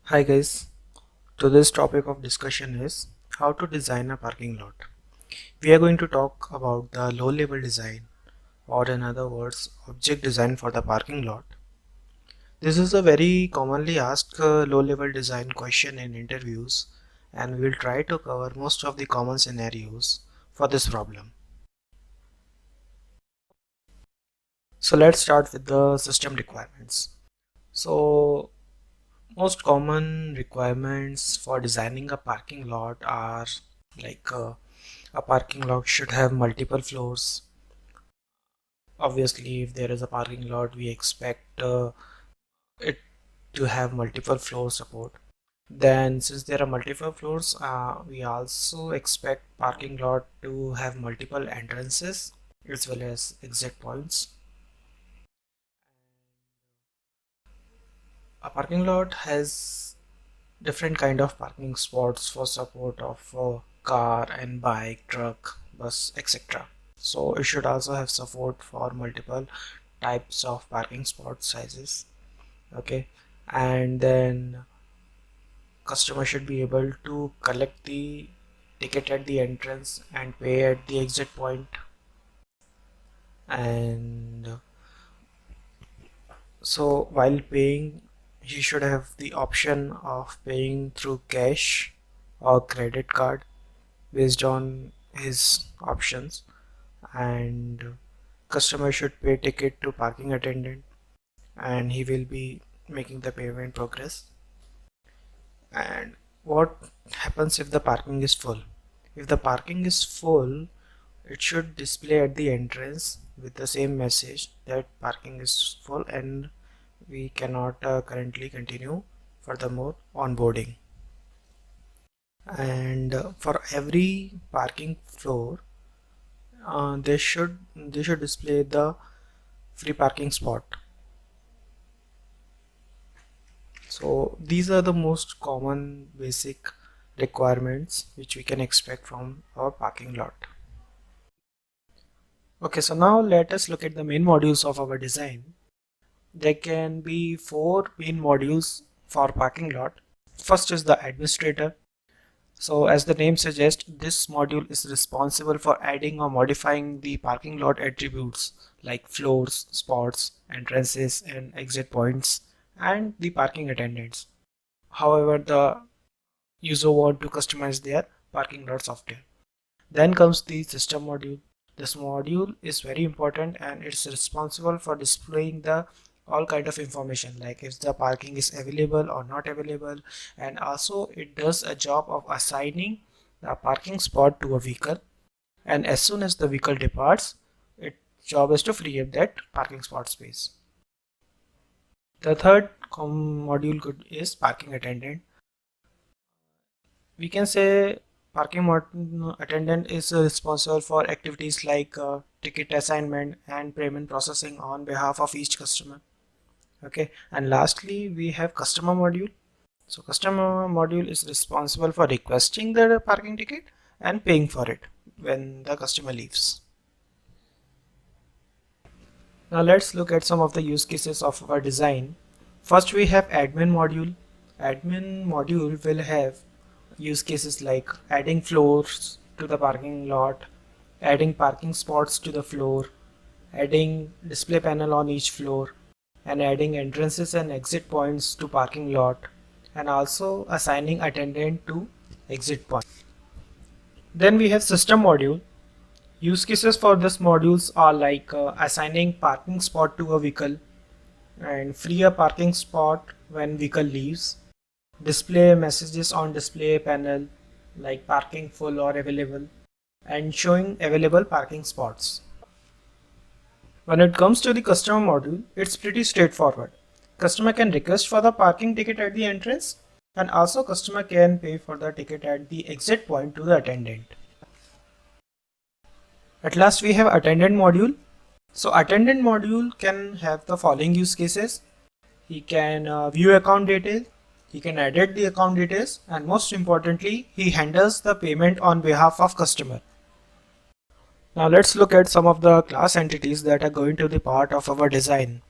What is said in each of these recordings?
Hi guys, today's topic of discussion is how to design a parking lot. We are going to talk about the low level design, or in other words object design for the parking lot. This is a very commonly asked low level design question in interviews, and we'll try to cover most of the common scenarios for this problem. So let's start with the system requirements. So most common requirements for designing a parking lot are like a parking lot should have multiple floors. Obviously, if there is a parking lot, we expect it to have multiple floor support. Then, since there are multiple floors, we also expect parking lot to have multiple entrances as well as exit points. A parking lot has different kind of parking spots for support of car and bike, truck, bus, etc. So it should also have support for multiple types of parking spot sizes. Okay, and then customer should be able to collect the ticket at the entrance and pay at the exit point. And so while paying, he should have the option of paying through cash or credit card based on his options. And customer should pay ticket to parking attendant, and he will be making the payment progress. And what happens if the parking is full? If the parking is full, it should display at the entrance with the same message that parking is full and we cannot currently continue furthermore onboarding. And for every parking floor, they should display the free parking spot. So these are the most common basic requirements which we can expect from our parking lot. Okay, so now let us look at the main modules of our design. There can be four main modules for parking lot. First is the administrator. So as the name suggests, this module is responsible for adding or modifying the parking lot attributes like floors, spots, entrances and exit points, and the parking attendants. However, the user want to customize their parking lot software. Then comes the system module. This module is very important and it's responsible for displaying the all kind of information like if the parking is available or not available, and also it does a job of assigning the parking spot to a vehicle, and as soon as the vehicle departs, its job is to free up that parking spot space. The third module is parking attendant. We can say parking attendant is responsible for activities like ticket assignment and payment processing on behalf of each customer. Okay, and lastly we have customer module. So customer module is responsible for requesting the parking ticket and paying for it when the customer leaves. Now let's look at some of the use cases of our design. First we have admin module. Admin module will have use cases like adding floors to the parking lot, adding parking spots to the floor, adding display panel on each floor, and adding entrances and exit points to parking lot, and also assigning attendant to exit point. Then we have system module. Use cases for this modules are like assigning parking spot to a vehicle and free a parking spot when vehicle leaves, display messages on display panel like parking full or available, and showing available parking spots. When it comes to the customer module, it's pretty straightforward. Customer can request for the parking ticket at the entrance, and also customer can pay for the ticket at the exit point to the attendant. At last we have attendant module. So attendant module can have the following use cases. He can view account details, he can edit the account details, and most importantly, he handles the payment on behalf of customer. Now let's look at some of the class entities that are going to be part of our design.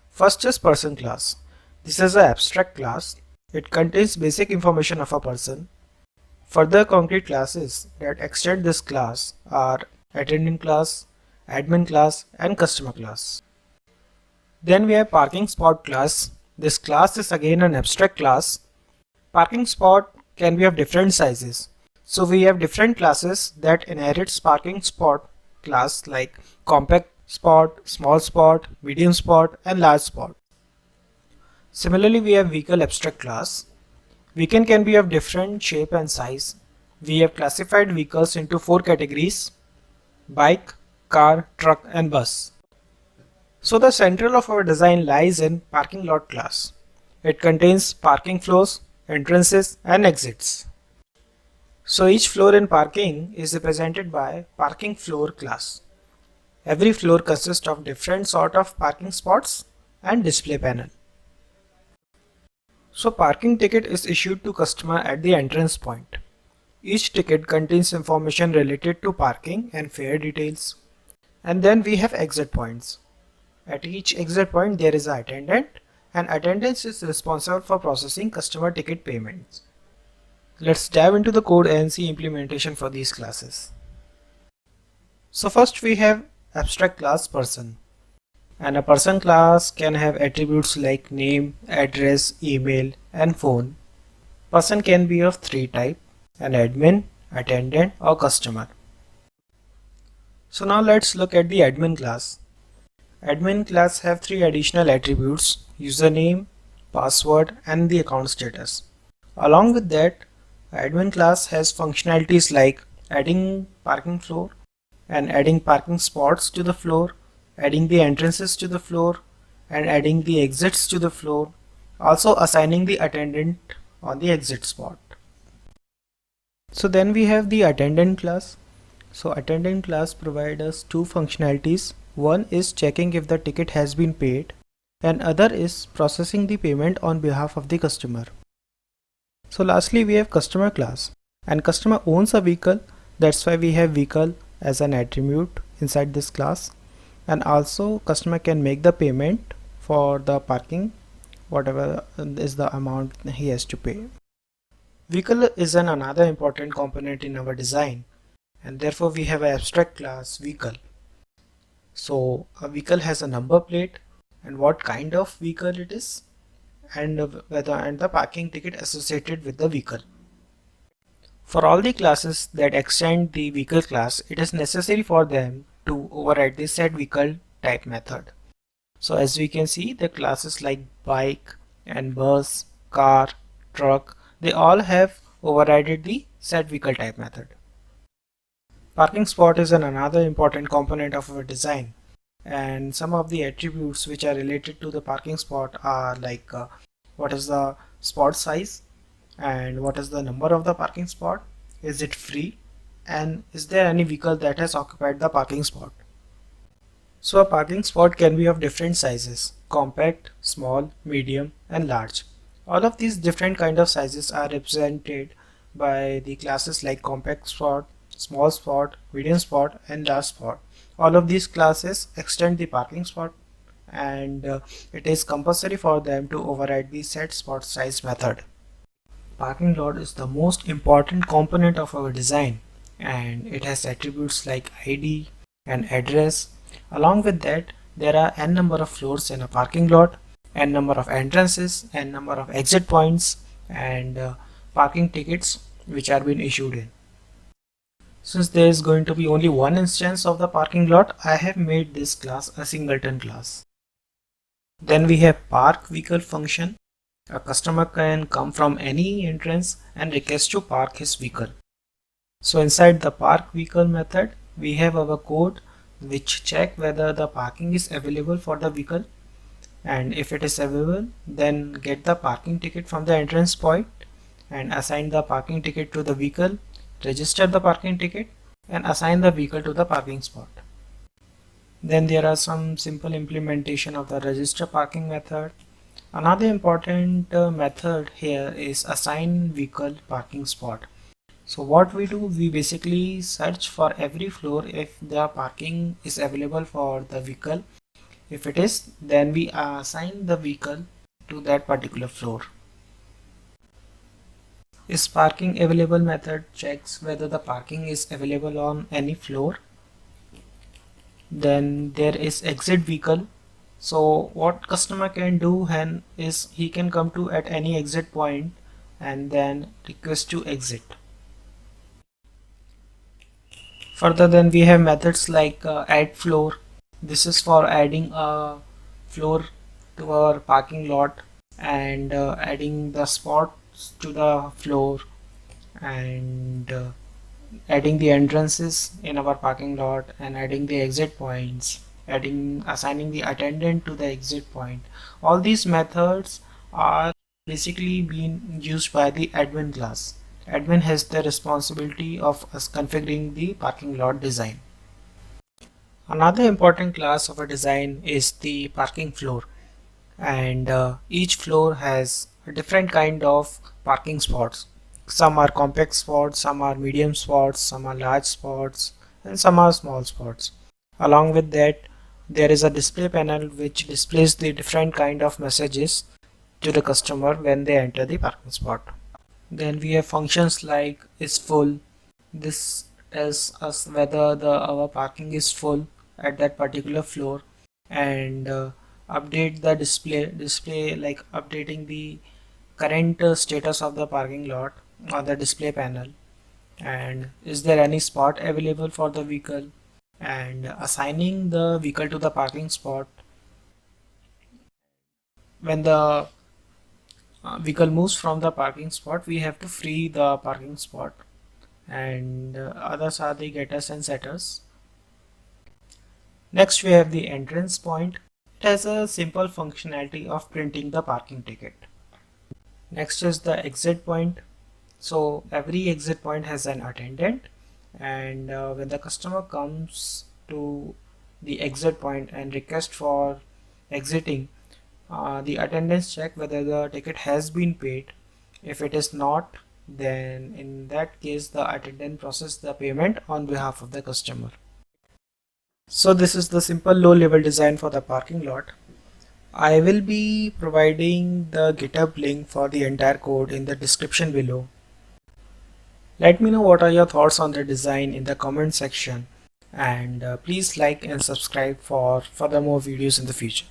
First is person class. This is an abstract class. It contains basic information of a person. Further concrete classes that extend this class are attendant class, admin class, and customer class. Then we have parking spot class. This class is again an abstract class. Parking spot can be of different sizes. So we have different classes that inherits parking spot class like compact spot, small spot, medium spot, and large spot. Similarly, we have vehicle abstract class. Vehicle can be of different shape and size. We have classified vehicles into four categories: bike, car, truck, and bus. So the central of our design lies in parking lot class. It contains parking floors, entrances, and exits. So each floor in parking is represented by parking floor class. Every floor consists of different sort of parking spots and display panel. So parking ticket is issued to customer at the entrance point. Each ticket contains information related to parking and fare details. And then we have exit points. At each exit point there is an attendant, and attendant is responsible for processing customer ticket payments. Let's dive into the code and see implementation for these classes. So first we have abstract class person. And a person class can have attributes like name, address, email, and phone. Person can be of three types: an admin, attendant, or customer. So now let's look at the admin class. Admin class have three additional attributes: username, password, and the account status. Along with that, admin class has functionalities like adding parking floor and adding parking spots to the floor, adding the entrances to the floor, and adding the exits to the floor, also assigning the attendant on the exit spot. So then we have the attendant class. So attendant class provides us two functionalities. One is checking if the ticket has been paid, and other is processing the payment on behalf of the customer. So lastly we have customer class, and customer owns a vehicle. That's why we have vehicle as an attribute inside this class. And also customer can make the payment for the parking, whatever is the amount he has to pay. Vehicle is another important component in our design, and therefore we have an abstract class vehicle. So a vehicle has a number plate and what kind of vehicle it is, and the parking ticket associated with the vehicle. For all the classes that extend the vehicle class, it is necessary for them to override the set vehicle type method. So as we can see, the classes like bike and bus, car, truck, they all have overridden the set vehicle type method. Parking spot is another important component of our design, and some of the attributes which are related to the parking spot are like what is the spot size, and what is the number of the parking spot, is it free, and is there any vehicle that has occupied the parking spot. So a parking spot can be of different sizes: compact, small, medium, and large. All of these different kind of sizes are represented by the classes like compact spot, small spot, medium spot, and large spot. All of these classes extend the parking spot, and it is compulsory for them to override the set spot size method. Parking lot is the most important component of our design, and it has attributes like ID and address. Along with that, there are n number of floors in a parking lot, n number of entrances, n number of exit points, and parking tickets which are being issued in. Since there is going to be only one instance of the parking lot, I have made this class a singleton class. Then we have park vehicle function. A customer can come from any entrance and request to park his vehicle. So inside the park vehicle method, we have our code which check whether the parking is available for the vehicle, and if it is available, then get the parking ticket from the entrance point and assign the parking ticket to the vehicle, register the parking ticket, and assign the vehicle to the parking spot. Then there are some simple implementation of the register parking method. Another important method here is assign vehicle parking spot. So what we do, we basically search for every floor if the parking is available for the vehicle. If it is, then we assign the vehicle to that particular floor. Is parking available method checks whether the parking is available on any floor. Then there is exit vehicle. So what customer can do is he can come to at any exit point and then request to exit. Further, then we have methods like add floor. This is for adding a floor to our parking lot and adding the spots to the floor and adding the entrances in our parking lot and adding the exit points, assigning the attendant to the exit point. All these methods are basically being used by the admin class. Admin has the responsibility of us configuring the parking lot design. Another important class of a design is the parking floor, and each floor has a different kind of parking spots. Some are compact spots, some are medium spots, some are large spots, and some are small spots. Along with that, there is a display panel which displays the different kind of messages to the customer when they enter the parking spot. Then we have functions like is full. This tells us whether our parking is full at that particular floor, and update the display like updating the current status of the parking lot on the display panel, and is there any spot available for the vehicle, and assigning the vehicle to the parking spot. When the vehicle moves from the parking spot, we have to free the parking spot, and others are the getters and setters. Next we have the entrance point. It has a simple functionality of printing the parking ticket. Next is the exit point. So every exit point has an attendant, and when the customer comes to the exit point and request for exiting, the attendants check whether the ticket has been paid. If it is not, then in that case the attendant process the payment on behalf of the customer. So this is the simple low level design for the parking lot. I will be providing the GitHub link for the entire code in the description below. Let me know what are your thoughts on the design in the comment section, and please like and subscribe for further more videos in the future.